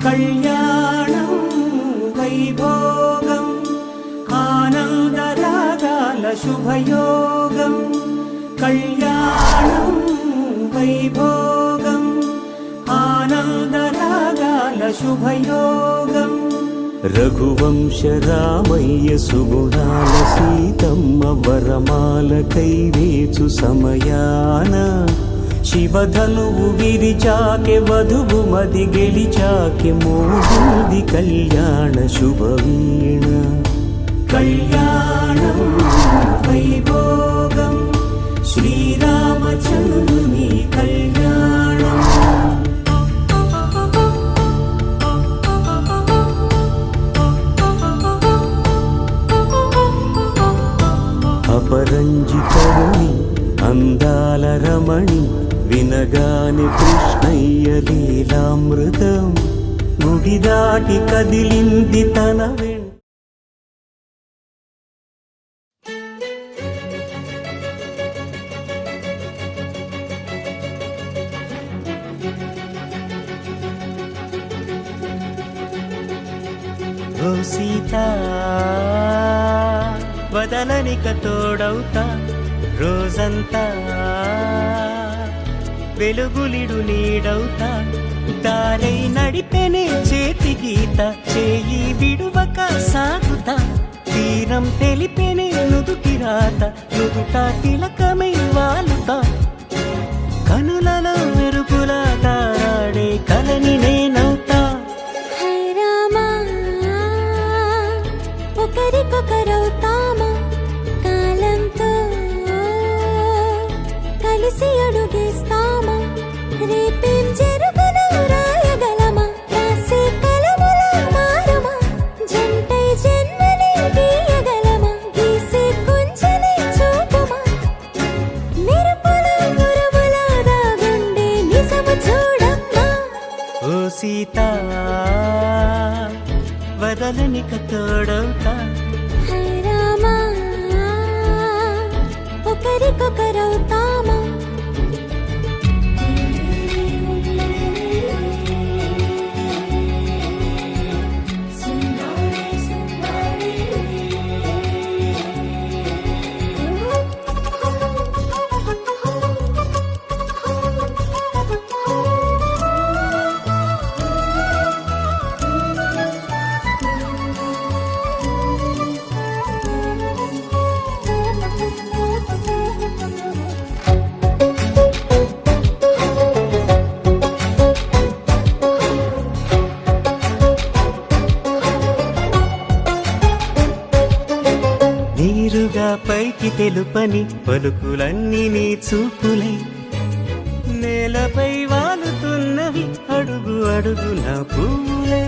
కళ్యాణం వైభోగం ఆనందరాగాల శుభయోగం కళ్యాణం వైభోగం ఆనందరాగాల శుభయోగం రఘువంశ రామయ్య సుగుణాల సీతమ్మ వరమాల కైవేచు సమయాన శివధనువు విరిచాకె వధువు మది గెలిచాకె మోగింది కళ్యాణ శుభవీణ కళ్యాణం వైభోగం శ్రీరామచంద్రుని కళ్యాణం అపరంజితరుణి అందాల రమణి వినగాని కృష్ణయ్య లీలామృతం గుడిదాటి కదిలింది తన వెంట ఓ సీతా వదలనిక తోడవుతా రోజంతా వెలుగులిడు నీడవుతా దారై నడిపెనే చేతి గీత చేయి విడువక సాగుతా తీరం తెలిపెనే నుదుటి రాత నుదుట తిలకమై వాలుతా కనులలో మెరుపులా తారాడే కలని నేనవుతా ఒకరికొకరవుతామా కాలంతో కలిసి అడుగేస్తామా రేపేం జరుగునో రాయగలమా రాసే కలముల మారమా జంటై జన్మని గీయగలమా గీసే కొంచెని చూపుమా మెరుపుల మురముల దాగుండే నిజము చూడమ్మా ఓ సీతా వదలనిక తోడవుతా రామా ఒకరికొకరవుతామా నీరుగా పైకి తెలుపని పలుకులన్నీ నీ చూపులై నేలపై వాలుతున్నవి అడుగు అడుగు నా పూలై